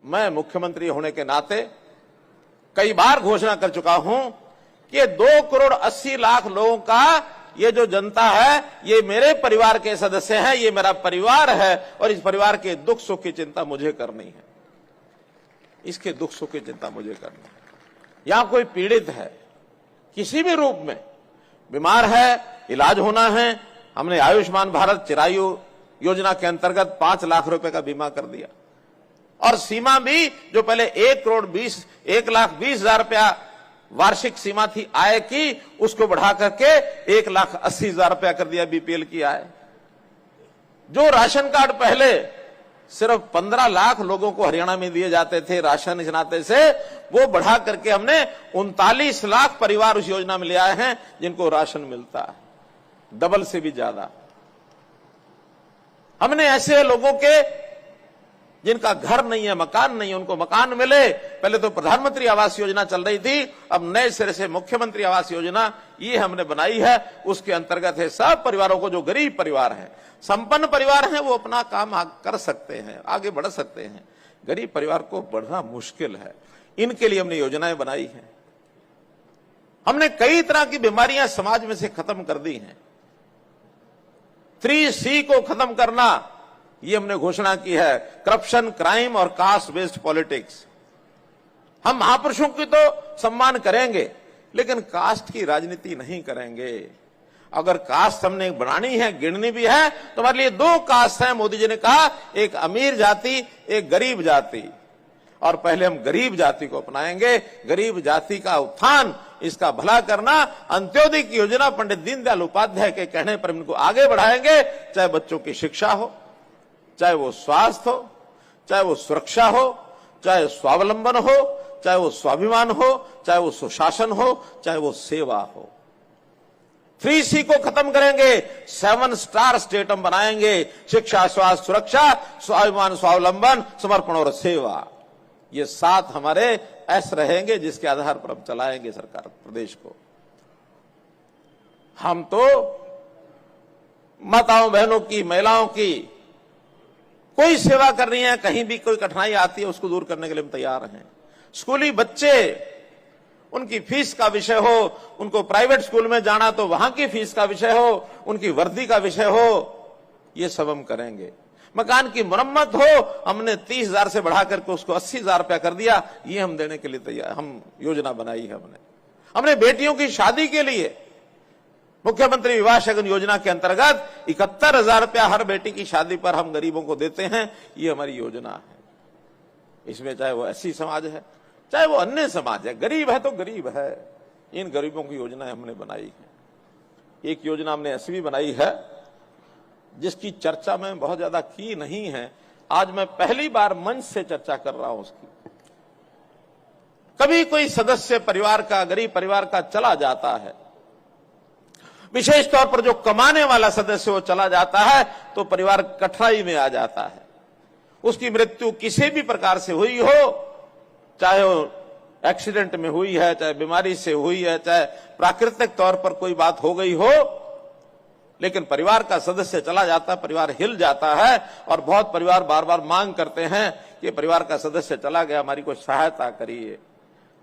मैं मुख्यमंत्री होने के नाते कई बार घोषणा कर चुका हूं कि 2,80,00,000 लोगों का ये जो जनता है, ये मेरे परिवार के सदस्य हैं, ये मेरा परिवार है और इस परिवार के दुख सुख की चिंता मुझे करनी है। इसके दुख सुख की चिंता मुझे करनी है। यहां कोई पीड़ित है, किसी भी रूप में बीमार है, इलाज होना है, हमने आयुष्मान भारत चिरायु योजना के अंतर्गत 5 लाख रुपए का बीमा कर दिया और सीमा भी जो पहले 1,20,000 रुपया वार्षिक सीमा थी आय की, उसको बढ़ा करके 1,80,000 रुपया कर दिया बीपीएल की आय। जो राशन कार्ड पहले सिर्फ 15 लाख लोगों को हरियाणा में दिए जाते थे राशन इस नाते से, वो बढ़ा करके हमने 39 लाख परिवार उस योजना में ले आए हैं जिनको राशन मिलता है, डबल से भी ज्यादा। हमने ऐसे लोगों के जिनका घर नहीं है, मकान नहीं है, उनको मकान मिले। पहले तो प्रधानमंत्री आवास योजना चल रही थी, अब नए सिरे से मुख्यमंत्री आवास योजना ये हमने बनाई है। उसके अंतर्गत है सब परिवारों को, जो गरीब परिवार हैं, संपन्न परिवार हैं, वो अपना काम कर सकते हैं, आगे बढ़ सकते हैं। गरीब परिवार को बढ़ना मुश्किल है, इनके लिए हमने योजनाएं बनाई हैं। हमने कई तरह की बीमारियां समाज में से खत्म कर दी हैं। 3C को खत्म करना, ये हमने घोषणा की है, करप्शन, क्राइम और कास्ट बेस्ड पॉलिटिक्स। हम महापुरुषों की तो सम्मान करेंगे, लेकिन कास्ट की राजनीति नहीं करेंगे। अगर कास्ट हमने बनानी है, गिननी भी है, तो हमारे लिए 2 कास्ट हैं। मोदी जी ने कहा, एक अमीर जाति, एक गरीब जाति, और पहले हम गरीब जाति को अपनाएंगे। गरीब जाति का उत्थान, इसका भला करना, अंत्योदय की योजना पंडित दीनदयाल उपाध्याय के कहने पर इनको आगे बढ़ाएंगे। चाहे बच्चों की शिक्षा हो, चाहे वो स्वास्थ्य हो, चाहे वो सुरक्षा हो, चाहे स्वावलंबन हो, चाहे वो स्वाभिमान हो, चाहे वो सुशासन हो, चाहे वो सेवा हो। 3C को खत्म करेंगे, 7 स्टार स्टेट हम बनाएंगे। शिक्षा, स्वास्थ्य, सुरक्षा, स्वाभिमान, स्वावलंबन, समर्पण और सेवा। ये 7 हमारे ऐसे रहेंगे जिसके आधार पर हम चलाएंगे सरकार प्रदेश को। हम तो माताओं बहनों की, महिलाओं की कोई सेवा करनी है, कहीं भी कोई कठिनाई आती है, उसको दूर करने के लिए हम तैयार हैं। स्कूली बच्चे, उनकी फीस का विषय हो, उनको प्राइवेट स्कूल में जाना तो वहां की फीस का विषय हो, उनकी वर्दी का विषय हो, ये सब हम करेंगे। मकान की मरम्मत हो, हमने 30,000 से बढ़ा करके उसको 80,000 रुपया कर दिया, ये हम देने के लिए तैयार, हम योजना बनाई है। हमने बेटियों की शादी के लिए मुख्यमंत्री विवाह शगन योजना के अंतर्गत 71,000 रुपया हर बेटी की शादी पर हम गरीबों को देते हैं। ये हमारी योजना है। इसमें चाहे वो एससी समाज है, चाहे वो अन्य समाज है, गरीब है तो गरीब है, इन गरीबों की योजनाएं हमने बनाई है। एक योजना हमने ऐसी भी बनाई है जिसकी चर्चा में बहुत ज्यादा की नहीं है, आज मैं पहली बार मंच से चर्चा कर रहा हूं उसकी। कभी कोई सदस्य परिवार का, गरीब परिवार का चला जाता है, विशेष तौर पर जो कमाने वाला सदस्य वो चला जाता है, तो परिवार कठिनाई में आ जाता है। उसकी मृत्यु किसी भी प्रकार से हुई हो, चाहे वो एक्सीडेंट में हुई है, चाहे बीमारी से हुई है, चाहे प्राकृतिक तौर पर कोई बात हो गई हो, लेकिन परिवार का सदस्य चला जाता है, परिवार हिल जाता है। और बहुत परिवार बार बार मांग करते हैं कि परिवार का सदस्य चला गया, हमारी कोई सहायता करिए।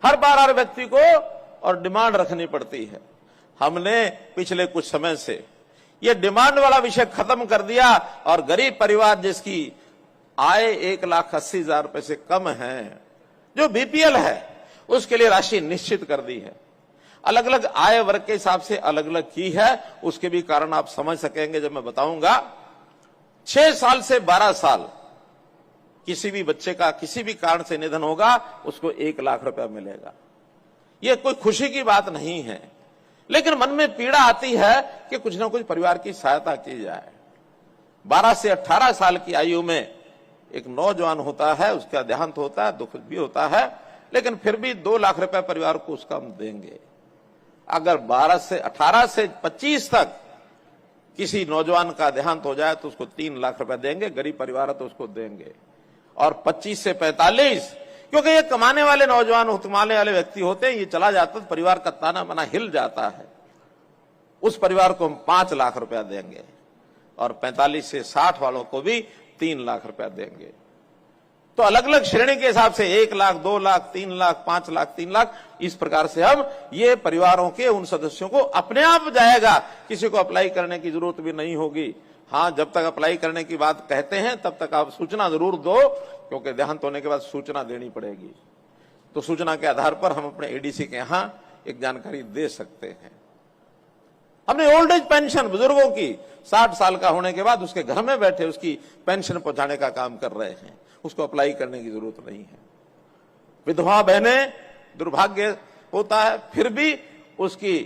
हर बार हर व्यक्ति को और डिमांड रखनी पड़ती है। हमने पिछले कुछ समय से ये डिमांड वाला विषय खत्म कर दिया और गरीब परिवार जिसकी आय 1,80,000 रुपए से कम है, जो बीपीएल है, उसके लिए राशि निश्चित कर दी है। अलग अलग आय वर्ग के हिसाब से अलग अलग की है, उसके भी कारण आप समझ सकेंगे जब मैं बताऊंगा। 6 साल से 12 साल किसी भी बच्चे का किसी भी कारण से निधन होगा, उसको 1 लाख रुपया मिलेगा। यह कोई खुशी की बात नहीं है, लेकिन मन में पीड़ा आती है कि कुछ ना कुछ परिवार की सहायता की जाए। 12 से 18 साल की आयु में एक नौजवान होता है, उसका देहांत होता है, दुख भी होता है, लेकिन फिर भी 2 लाख रुपए परिवार को उसका हम देंगे। अगर 18 से 25 तक किसी नौजवान का देहांत हो जाए तो उसको 3 लाख रुपए देंगे, गरीब परिवार है तो उसको देंगे। और 25 से 45, क्योंकि ये कमाने वाले नौजवान, कमाने वाले व्यक्ति होते हैं, ये चला जाता तो परिवार का ताना बना हिल जाता है, उस परिवार को हम 5 लाख रुपया देंगे। और 45 से 60 वालों को भी 3 लाख रुपया देंगे। तो अलग अलग श्रेणी के हिसाब से 1 लाख, 2 लाख, 3 लाख, 5 लाख, 3 लाख, इस प्रकार से हम ये परिवारों के उन सदस्यों को अपने आप जाएगा, किसी को अप्लाई करने की जरूरत भी नहीं होगी। हाँ, जब तक अप्लाई करने की बात कहते हैं तब तक आप सूचना जरूर दो, क्योंकि देहांत होने के बाद सूचना देनी पड़ेगी। तो सूचना के आधार पर हम अपने एडीसी के यहां एक जानकारी दे सकते हैं। हमने ओल्ड एज पेंशन बुजुर्गों की 60 साल का होने के बाद उसके घर में बैठे उसकी पेंशन पहुंचाने का काम कर रहे हैं, उसको अप्लाई करने की जरूरत नहीं है। विधवा बहनें, दुर्भाग्य होता है, फिर भी उसकी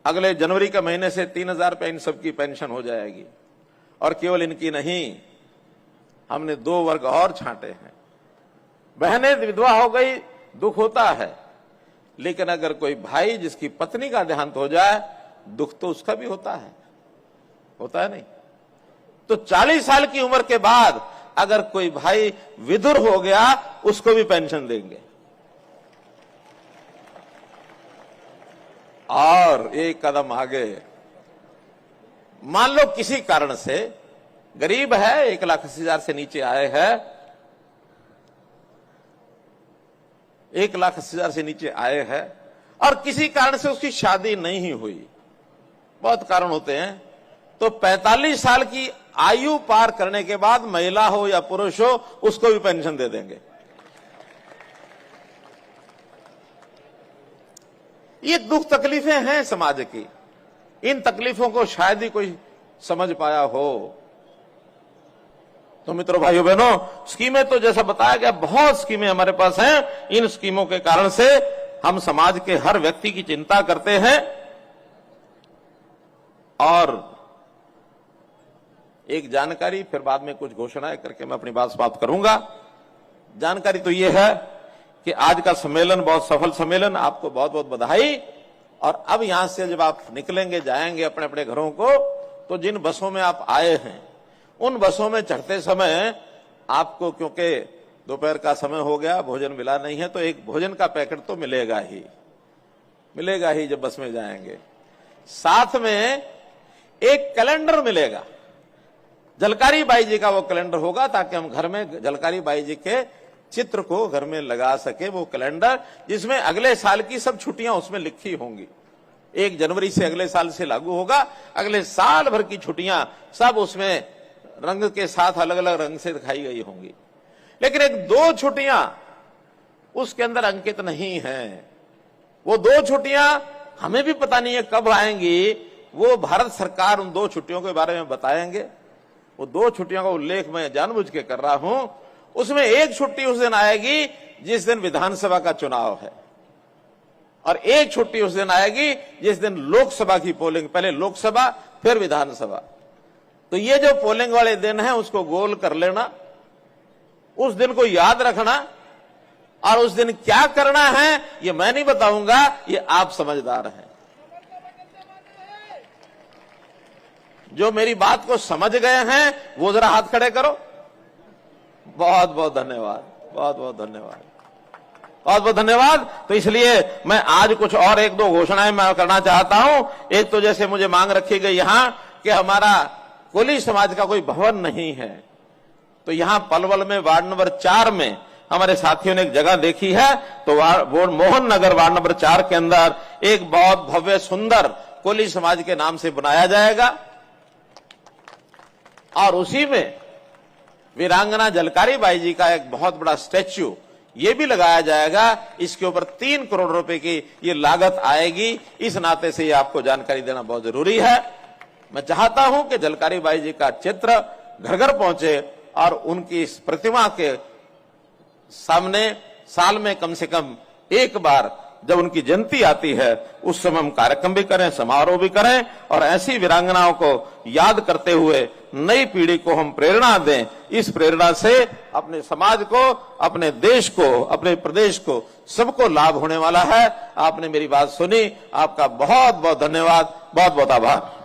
अगले जनवरी के महीने से 3000 रुपये इन सबकी पेंशन हो जाएगी। और केवल इनकी नहीं, हमने 2 वर्ग और छांटे हैं। बहनें विधवा हो गई, दुख होता है, लेकिन अगर कोई भाई जिसकी पत्नी का देहांत हो जाए, दुख तो उसका भी होता है नहीं? तो 40 साल की उम्र के बाद अगर कोई भाई विधुर हो गया, उसको भी पेंशन देंगे। और एक कदम आगे, मान लो किसी कारण से गरीब है, 1,80,000 से नीचे आए हैं, 1,80,000 से नीचे आए हैं और किसी कारण से उसकी शादी नहीं हुई, बहुत कारण होते हैं, तो 45 साल की आयु पार करने के बाद महिला हो या पुरुष हो, उसको भी पेंशन दे देंगे। ये दुख तकलीफें हैं समाज की, इन तकलीफों को शायद ही कोई समझ पाया हो। तो मित्रों, भाइयों बहनों, स्कीमें तो जैसा बताया गया बहुत स्कीमें हमारे पास हैं। इन स्कीमों के कारण से हम समाज के हर व्यक्ति की चिंता करते हैं। और एक जानकारी, फिर बाद में कुछ घोषणाएं करके मैं अपनी बात समाप्त करूंगा। जानकारी तो यह है कि आज का सम्मेलन बहुत सफल सम्मेलन, आपको बहुत बहुत बधाई। और अब यहां से जब आप निकलेंगे, जाएंगे अपने अपने घरों को, तो जिन बसों में आप आए हैं, उन बसों में चढ़ते समय आपको, क्योंकि दोपहर का समय हो गया, भोजन मिला नहीं है, तो एक भोजन का पैकेट तो मिलेगा ही जब बस में जाएंगे। साथ में एक कैलेंडर मिलेगा, झलकारी बाई जी का वो कैलेंडर होगा, ताकि हम घर में झलकारी बाई जी के चित्र को घर में लगा सके। वो कैलेंडर जिसमें अगले साल की सब छुट्टियां उसमें लिखी होंगी। 1 जनवरी से अगले साल से लागू होगा, अगले साल भर की छुट्टियां सब उसमें रंग के साथ अलग अलग रंग से दिखाई गई होंगी। लेकिन 1-2 छुट्टियां उसके अंदर अंकित नहीं है। वो 2 छुट्टियां हमें भी पता नहीं है कब आएंगी, वो भारत सरकार उन 2 छुट्टियों के बारे में बताएंगे। वो 2 छुट्टियों का उल्लेख मैं जानबूझ के कर रहा हूं। उसमें एक छुट्टी उस दिन आएगी जिस दिन विधानसभा का चुनाव है, और एक छुट्टी उस दिन आएगी जिस दिन लोकसभा की पोलिंग, पहले लोकसभा फिर विधानसभा। तो ये जो पोलिंग वाले दिन है उसको गोल कर लेना, उस दिन को याद रखना, और उस दिन क्या करना है ये मैं नहीं बताऊंगा, ये आप समझदार हैं। जो मेरी बात को समझ गए हैं वो जरा हाथ खड़े करो। बहुत बहुत धन्यवाद, बहुत बहुत धन्यवाद, बहुत बहुत धन्यवाद। तो इसलिए मैं आज कुछ और 1-2 घोषणाएं मैं करना चाहता हूं। एक तो जैसे मुझे मांग रखी गई यहां कि हमारा कोली समाज का कोई भवन नहीं है, तो यहां पलवल में वार्ड नंबर 4 में हमारे साथियों ने एक जगह देखी है, तो वो मोहन नगर वार्ड नंबर 4 के अंदर एक बहुत भव्य सुंदर कोली समाज के नाम से बनाया जाएगा। और उसी में वीरांगना झलकारी बाई जी का एक बहुत बड़ा स्टैच्यू ये भी लगाया जाएगा। इसके ऊपर 3 करोड़ रुपए की ये लागत आएगी। इस नाते से ये आपको जानकारी देना बहुत जरूरी है। मैं चाहता हूं कि झलकारी बाई जी का चित्र घर घर पहुंचे और उनकी इस प्रतिमा के सामने साल में कम से कम एक बार जब उनकी जयंती आती है उस समय हम कार्यक्रम भी करें, समारोह भी करें, और ऐसी वीरांगनाओं को याद करते हुए नई पीढ़ी को हम प्रेरणा दें। इस प्रेरणा से अपने समाज को, अपने देश को, अपने प्रदेश को, सबको लाभ होने वाला है। आपने मेरी बात सुनी, आपका बहुत बहुत धन्यवाद, बहुत बहुत आभार।